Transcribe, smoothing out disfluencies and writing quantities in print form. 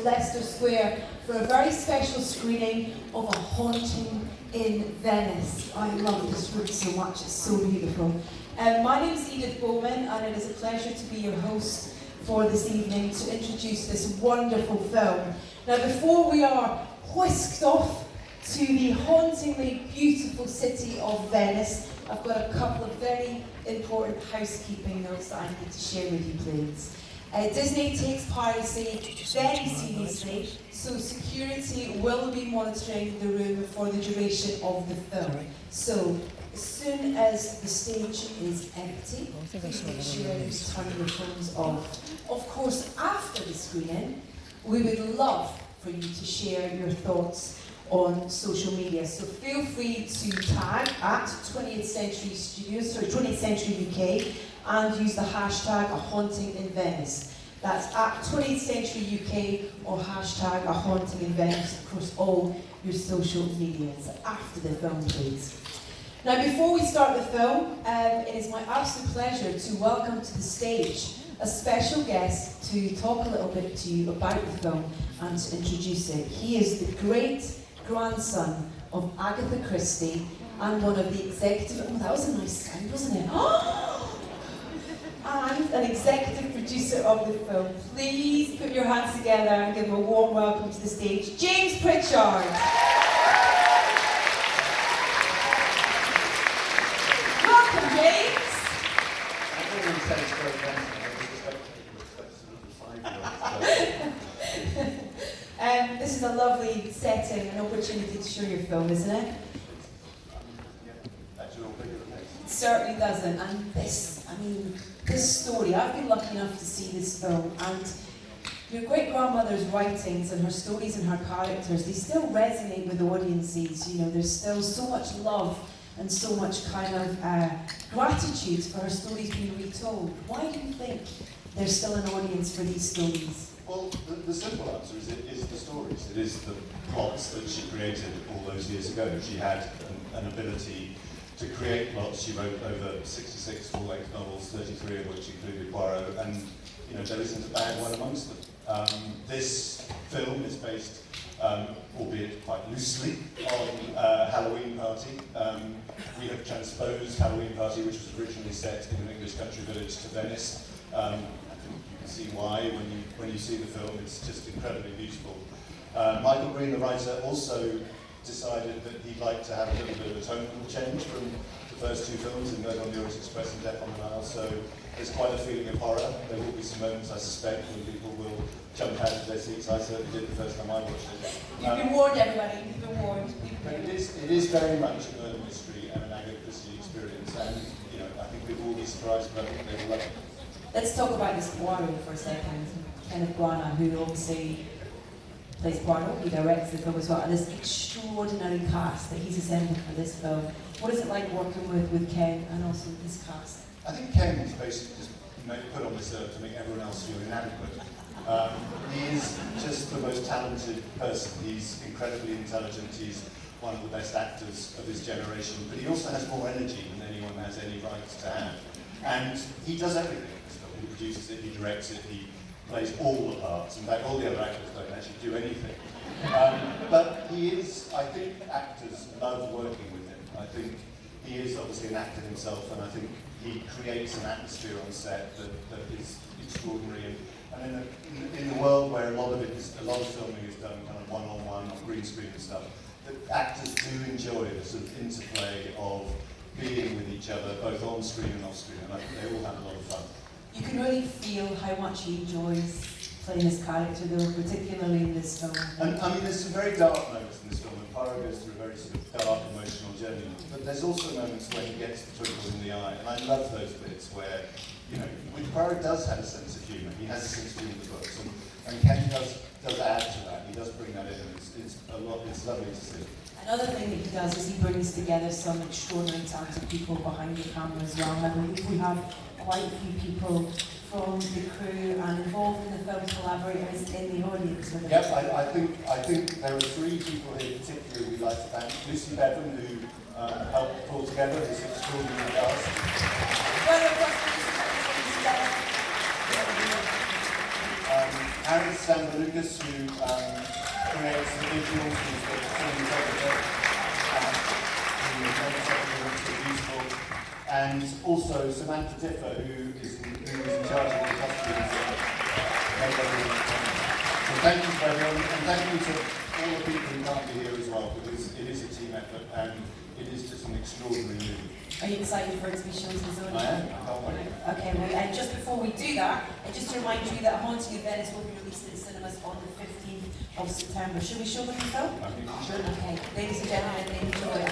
Leicester Square for a very special screening of A Haunting in Venice. I love this room so much, it's so beautiful. My name is Edith Bowman, and it is a pleasure to be your host for this evening to introduce this wonderful film. Now, before we are whisked off to the hauntingly beautiful city of Venice, I've got a couple of very important housekeeping notes that I need to share with you, please. Disney takes piracy very seriously, so security will be monitoring the room for the duration of the film. So, as soon as the stage is empty, please make sure you turn your phones off. Of course, after the screening, we would love for you to share your thoughts on social media. So feel free to tag at 20th Century Studios, sorry, 20th Century UK, and use the hashtag A Haunting in Venice. That's at 20th Century UK or hashtag A Haunting in Venice across all your social medias after the film, please. Now, before we start the film, it is my absolute pleasure to welcome to the stage a special guest to talk a little bit to you about the film and to introduce it. He is the great grandson of Agatha Christie and one of the executive, oh, that was a nice sound, wasn't it? And an executive producer of the film. Please put your hands together and give him a warm welcome to the stage, James Prichard. Welcome, James. This is a lovely setting, an opportunity to show your film, isn't it? It certainly doesn't. And this, I mean, this story, I've been lucky enough to see this film, and your great-grandmother's writings and her stories and her characters, they still resonate with audiences. You know, there's still so much love and so much kind of gratitude for her stories being retold. Why do you think there's still an audience for these stories? Well, the simple answer is the stories. It is the plots that she created all those years ago. She had an ability to create plots. She wrote over 66 full-length novels, 33 of which included Poirot, and you know, there isn't a bad one amongst them. This film is based, albeit quite loosely, on Halloween Party. We have transposed Halloween Party, which was originally set in an English country village, to Venice. You can see why when you see the film. It's just incredibly beautiful. Michael Green, the writer, also decided that he'd like to have a little bit of a tonal change from the first two films, in Murder on the Orient Express and Death on the Nile, so there's quite a feeling of horror. There will be some moments, I suspect, when people will jump out of their seats. I certainly did the first time I watched it. You've been warned, everybody. You've been warned. But it is very much a murder mystery and an Agatha Christie experience, and you know, I think we will be surprised, but I think they will love it. Let's talk about this Poirot for a second. Kenneth Branagh, who obviously plays Poirot, he directs the film as well, and this extraordinary cast that he's assembled for this film. What is it like working with Ken and also this cast? I think Ken is basically just put on this earth to make everyone else feel inadequate. He is just the most talented person. He's incredibly intelligent. He's one of the best actors of his generation, but he also has more energy than anyone has any right to have. And he does everything. He produces it, he directs it, he plays all the parts. In fact, all the other actors don't actually do anything. But he is, I think actors love working with him. I think he is obviously an actor himself, and I think he creates an atmosphere on set that is extraordinary. And in the world where a lot of filming is done kind of one-on-one, on green screen and stuff, that actors do enjoy the sort of interplay of being with each other, both on screen and off screen, and I think they all have a lot of fun. You can really feel how much he enjoys playing his character, though, particularly in this film. And I mean, there's some very dark moments in this film, and Poirot goes through a very sort of dark, emotional journey. But there's also moments when he gets the twinkle in the eye, and I love those bits where, you know, Poirot does have a sense of humour. He has a sense of humour in the books, and Ken does add to that. He does bring that in, and it's lovely to see. Another thing that he does is he brings together some extraordinary talented people behind the camera as well. And I believe we have quite a few people from the crew and involved in the film's collaborators in the audience with us. Yep, I think there are three people here particularly we'd like to thank. Lucy Bevan, who helped pull together this extraordinary cast. Harris Zambalukas, who creates the visuals, who's the cinematographer, who makes everything look beautiful, and also Samantha Differ, who is in charge of the costumes. So thank you to everyone, and thank you to all the people who can't be here as well, because it is a team effort and it is just an extraordinary movie. Are you excited for it to be shown to the zone? I am, I can't wait. Okay, well, and just before we do that, just to remind you that A Haunting in Venice will be released in cinemas on the 15th of September. Should we show them the film? I think we should. Okay, ladies and gentlemen, enjoy.